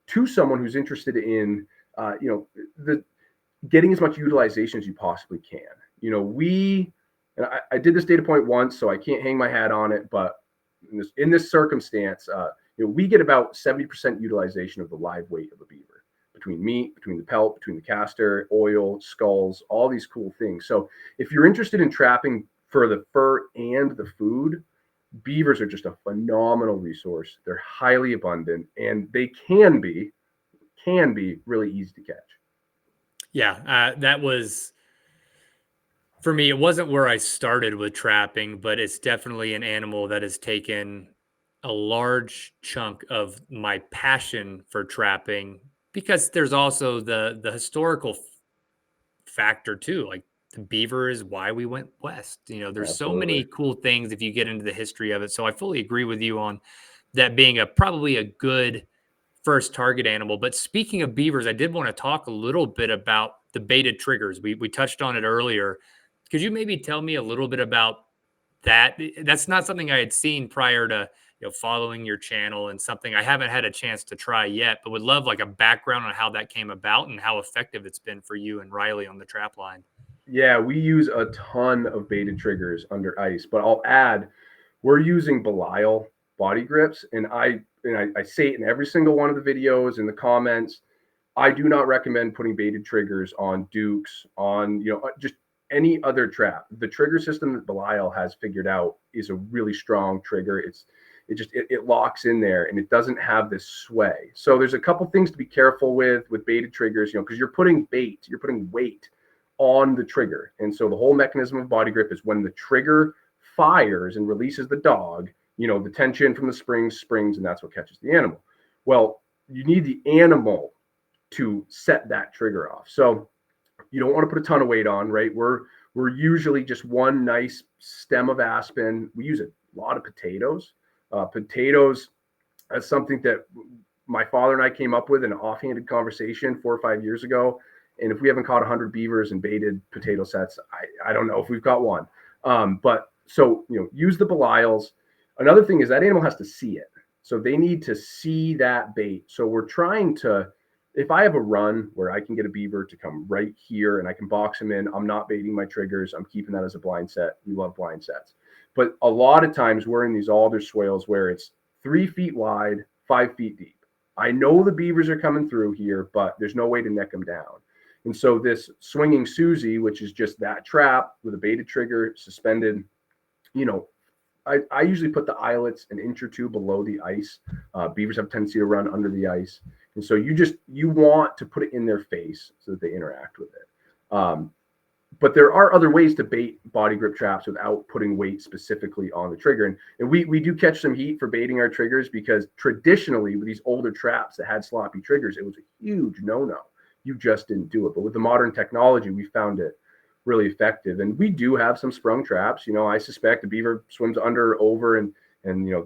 to someone who's interested in, the getting as much utilization as you possibly can. And I did this data point once, so I can't hang my hat on it, but in this circumstance, we get about 70% utilization of the live weight of a beaver, between meat, between the pelt, between the caster, oil, skulls, all these cool things. So if you're interested in trapping for the fur and the food, beavers are just a phenomenal resource. They're highly abundant, and they can be really easy to catch. Yeah, that was, for me, it wasn't where I started with trapping, but it's definitely an animal that has taken a large chunk of my passion for trapping, because there's also the historical factor too. Like, the beaver is why we went west. There's so Absolutely. many cool things if you get into the history of it. So I fully agree with you on that being probably a good first target animal. But speaking of beavers, I did want to talk a little bit about the baited triggers. We touched on it earlier. Could you maybe tell me a little bit about that? That's not something I had seen prior to following your channel, and something I haven't had a chance to try yet, but would love like a background on how that came about and how effective it's been for you and Riley on the trap line. Yeah, we use a ton of baited triggers under ice, but I'll add, we're using Belial body grips, and I say it in every single one of the videos, in the comments. I do not recommend putting baited triggers on dukes, on just any other trap. The trigger system that Belial has figured out is a really strong trigger. It locks in there and it doesn't have this sway. So there's a couple things to be careful with baited triggers, because you're putting weight on the trigger. And so the whole mechanism of body grip is when the trigger fires and releases the dog, the tension from the springs, and that's what catches the animal. Well, you need the animal to set that trigger off. So you don't want to put a ton of weight on, right? We're usually just one nice stem of aspen. We use a lot of potatoes. Potatoes, that's something that my father and I came up with in an offhanded conversation 4 or 5 years ago. And if we haven't caught 100 beavers and baited potato sets, I don't know if we've got one. But so, use the Belials. Another thing is that animal has to see it. So they need to see that bait. So we're trying to, if I have a run where I can get a beaver to come right here and I can box him in, I'm not baiting my triggers. I'm keeping that as a blind set. We love blind sets. But a lot of times we're in these alder swales where it's 3 feet wide, 5 feet deep. I know the beavers are coming through here, but there's no way to neck them down. And so this swinging Susie, which is just that trap with a baited trigger suspended, I usually put the eyelets an inch or two below the ice. Beavers have a tendency to run under the ice. And so you want to put it in their face so that they interact with it. But there are other ways to bait body grip traps without putting weight specifically on the trigger. And we do catch some heat for baiting our triggers because traditionally with these older traps that had sloppy triggers, it was a huge no-no. You just didn't do it. But with the modern technology, we found it really effective. And we do have some sprung traps. I suspect the beaver swims under, over, and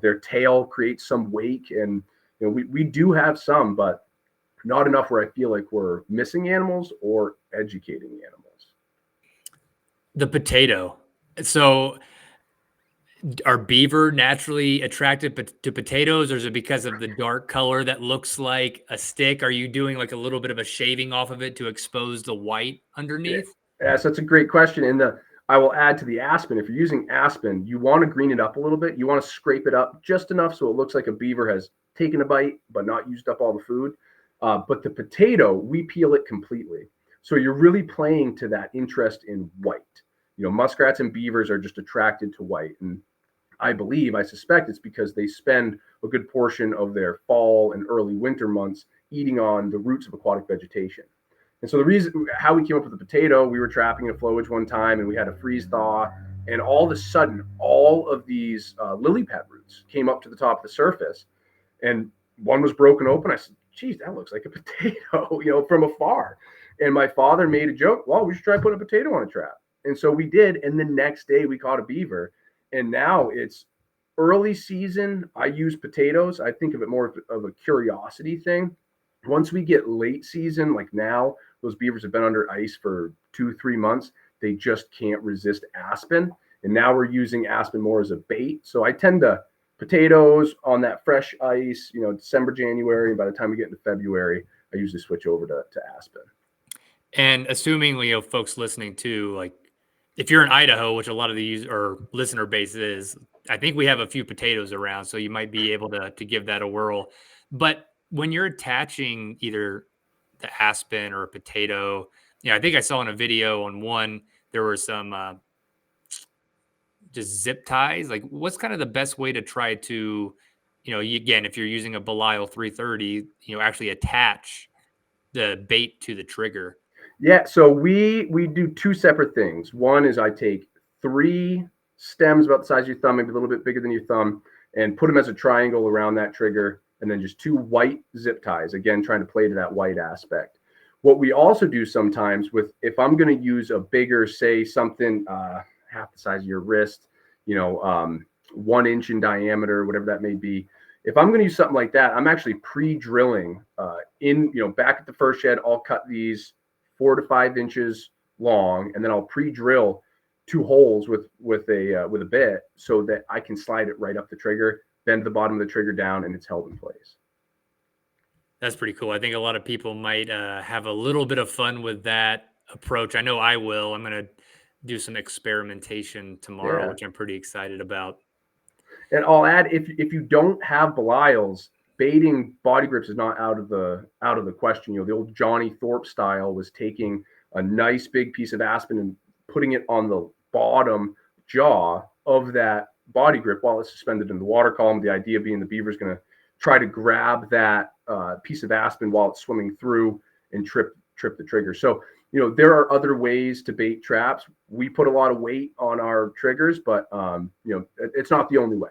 their tail creates some wake. And we do have some, but not enough where I feel like we're missing animals or educating animals. The potato. So are beaver naturally attracted to potatoes, or is it because of the dark color that looks like a stick? Are you doing like a little bit of a shaving off of it to expose the white underneath? Yeah, so that's a great question. And I will add to the aspen. If you're using aspen, you want to green it up a little bit. You want to scrape it up just enough so it looks like a beaver has taken a bite but not used up all the food. But the potato, we peel it completely. So you're really playing to that interest in white. Muskrats and beavers are just attracted to white. And I suspect it's because they spend a good portion of their fall and early winter months eating on the roots of aquatic vegetation. And so the reason how we came up with the potato, we were trapping a flowage one time and we had a freeze thaw. And all of a sudden, all of these lily pad roots came up to the top of the surface. And one was broken open. I said, geez, that looks like a potato, from afar. And my father made a joke, well, we should try putting a potato on a trap. And so we did. And the next day we caught a beaver. And now it's early season. I use potatoes. I think of it more of a curiosity thing. Once we get late season, like now, those beavers have been under ice for 2-3 months. They just can't resist aspen. And now we're using aspen more as a bait. So I tend to potatoes on that fresh ice, December, January. And by the time we get into February, I usually switch over to aspen. And assuming, folks listening too, like if you're in Idaho, which a lot of the user or listener base is, I think we have a few potatoes around, so you might be able to give that a whirl. But when you're attaching either the aspen or a potato, I think I saw in a video on one, there were some just zip ties. Like, what's kind of the best way to try to, again, if you're using a Belial 330, actually attach the bait to the trigger? Yeah, so we do 2 separate things. One is I take 3 stems about the size of your thumb, maybe a little bit bigger than your thumb, and put them as a triangle around that trigger, and then just 2 white zip ties, again, trying to play to that white aspect. What we also do sometimes if I'm going to use a bigger, say something half the size of your wrist, 1 inch in diameter, whatever that may be. If I'm going to use something like that, I'm actually pre-drilling back at the first shed. I'll cut these 4 to 5 inches long, and then I'll pre-drill 2 holes with a bit so that I can slide it right up the trigger, bend the bottom of the trigger down, and it's held in place. That's pretty cool. I think a lot of people might have a little bit of fun with that approach. I know I will. I'm going to do some experimentation tomorrow, Yeah. which I'm pretty excited about. And I'll add, if you don't have Belials, baiting body grips is not out of the question. The old Johnny Thorpe style was taking a nice big piece of aspen and putting it on the bottom jaw of that body grip while it's suspended in the water column. The idea being the beaver is going to try to grab that piece of aspen while it's swimming through and trip the trigger. So, there are other ways to bait traps. We put a lot of weight on our triggers, but it's not the only way.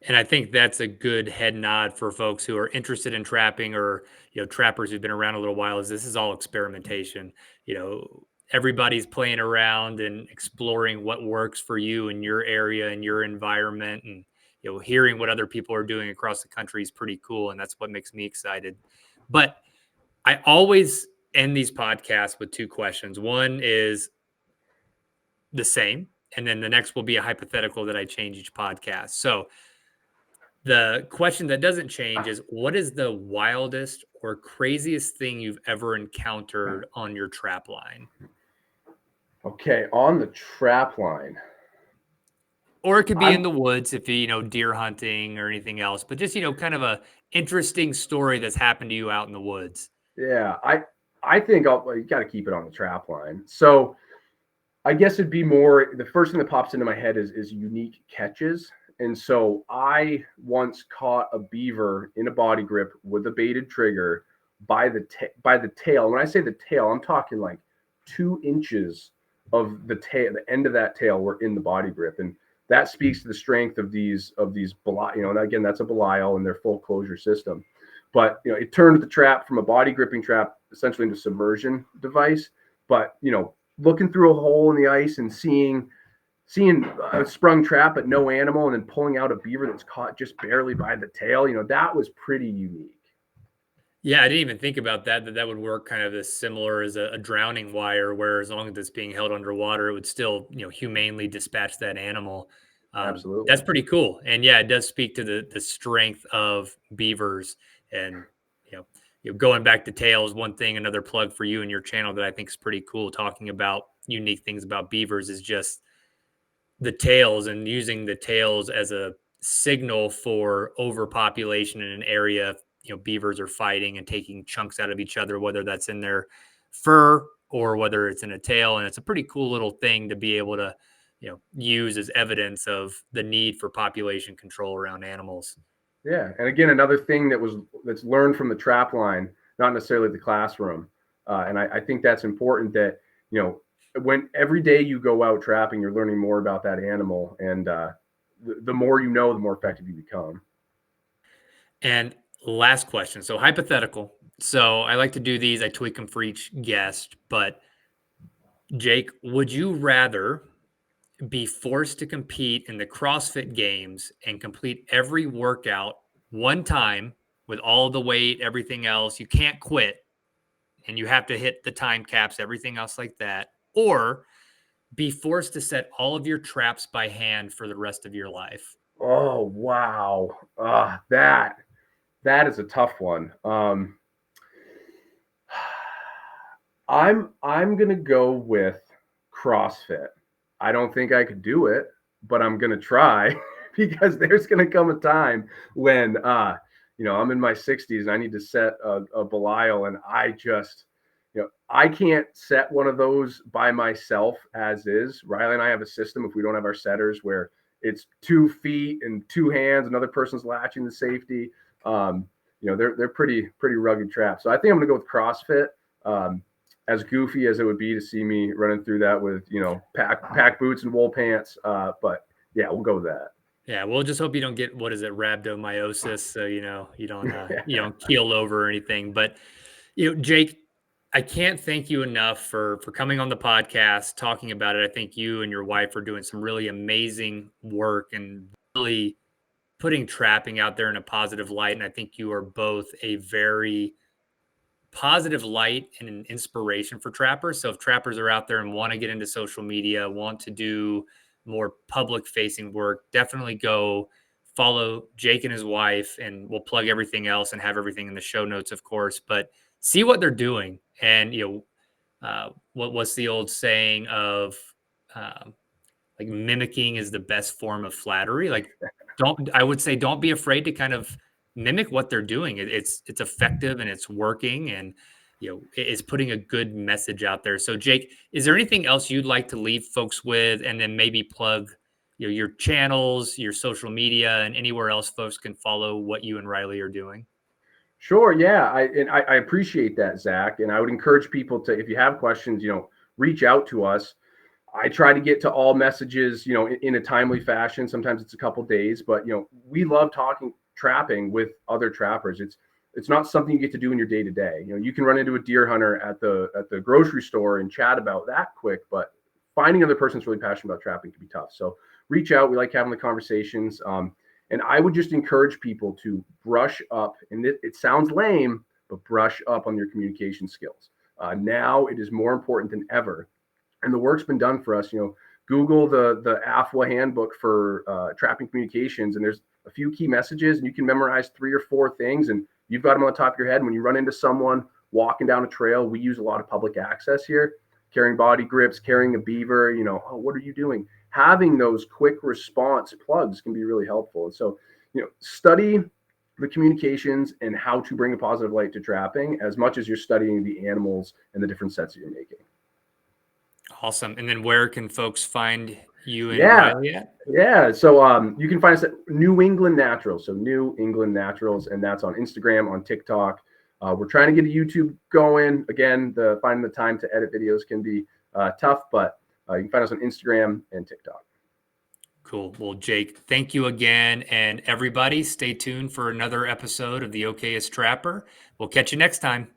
And I think that's a good head nod for folks who are interested in trapping, or, trappers who've been around a little while, is this is all experimentation. Everybody's playing around and exploring what works for you in your area and your environment. And, hearing what other people are doing across the country is pretty cool. And that's what makes me excited. But I always end these podcasts with two questions. One is the same, and then the next will be a hypothetical that I change each podcast. So the question that doesn't change is, what is the wildest or craziest thing you've ever encountered on your trap line? Okay, on the trap line. Or it could be in the woods if deer hunting or anything else, but just, kind of a interesting story that's happened to you out in the woods. Yeah, I think you got to keep it on the trap line. So I guess it'd be more, the first thing that pops into my head is unique catches. And so I once caught a beaver in a body grip with a baited trigger by the tail. When I say the tail, I'm talking like 2 inches of the tail. The end of that tail were in the body grip, and that speaks to the strength of these Belial. And again, that's a Belial and their full closure system. But it turned the trap from a body gripping trap essentially into a submersion device. But looking through a hole in the ice and seeing a sprung trap but no animal, and then pulling out a beaver that's caught just barely by the tail, that was pretty unique. Yeah, I didn't even think about that would work kind of as similar as a drowning wire, where as long as it's being held underwater, it would still, humanely dispatch that animal. Absolutely. That's pretty cool. And yeah, it does speak to the strength of beavers. And, going back to tails, one thing, another plug for you and your channel that I think is pretty cool, talking about unique things about beavers, is just the tails, and using the tails as a signal for overpopulation in an area. Beavers are fighting and taking chunks out of each other, whether that's in their fur or whether it's in a tail. And it's a pretty cool little thing to be able to, use as evidence of the need for population control around animals. Yeah. And again, another thing that's learned from the trap line, not necessarily the classroom. And I think that's important, that, when every day you go out trapping, you're learning more about that animal, and the more you know, the more effective you become. And last question. So hypothetical. So I like to do these. I tweak them for each guest. But Jake, would you rather be forced to compete in the CrossFit Games and complete every workout one time with all the weight, everything else? You can't quit, and you have to hit the time caps, everything else like that, or be forced to set all of your traps by hand for the rest of your life? Oh, wow. That is a tough one. I'm gonna go with CrossFit. I don't think I could do it, but I'm gonna try because there's gonna come a time when I'm in my 60s and I need to set a Belial, and I can't set one of those by myself as is. Riley and I have a system, if we don't have our setters, where it's 2 feet and 2 hands, another person's latching the safety. They're pretty rugged traps. So I think I'm gonna go with CrossFit. As goofy as it would be to see me running through that with, pack boots and wool pants. But yeah, we'll go with that. Yeah, we'll just hope you don't get, what is it, rhabdomyosis, so you don't you don't keel over or anything. But Jake, I can't thank you enough for coming on the podcast, talking about it. I think you and your wife are doing some really amazing work and really putting trapping out there in a positive light. And I think you are both a very positive light and an inspiration for trappers. So if trappers are out there and want to get into social media, want to do more public facing work, definitely go follow Jake and his wife, and we'll plug everything else and have everything in the show notes, of course. But see what they're doing. And what's the old saying of like, mimicking is the best form of flattery. Like, I would say don't be afraid to kind of mimic what they're doing. It's effective and it's working. And is putting a good message out there. So, Jake, is there anything else you'd like to leave folks with, and then maybe plug, your channels, your social media, and anywhere else folks can follow what you and Riley are doing? Sure. Yeah. I appreciate that, Zach. And I would encourage people to, if you have questions, reach out to us. I try to get to all messages, in a timely fashion. Sometimes it's a couple days, but we love talking trapping with other trappers. It's not something you get to do in your day to day. You can run into a deer hunter at the grocery store and chat about that quick, but finding another person that's really passionate about trapping can be tough. So reach out. We like having the conversations. And I would just encourage people to brush up. And it sounds lame, but brush up on your communication skills. Now it is more important than ever, and the work's been done for us. Google the AFWA handbook for trapping communications, and there's a few key messages, and you can memorize 3 or 4 things, and you've got them on the top of your head. When you run into someone walking down a trail, we use a lot of public access here, carrying body grips, carrying a beaver. Oh, what are you doing? Having those quick response plugs can be really helpful. And so, study the communications and how to bring a positive light to trapping as much as you're studying the animals and the different sets that you're making. Awesome. And then where can folks find you and Yeah. Riley at? Yeah. So you can find us at New England Naturals. So New England Naturals, and that's on Instagram, on TikTok. We're trying to get a YouTube going. Again, finding the time to edit videos can be tough, but you can find us on Instagram and TikTok. Cool. Well, Jake, thank you again. And everybody, stay tuned for another episode of the Okayest Trapper. We'll catch you next time.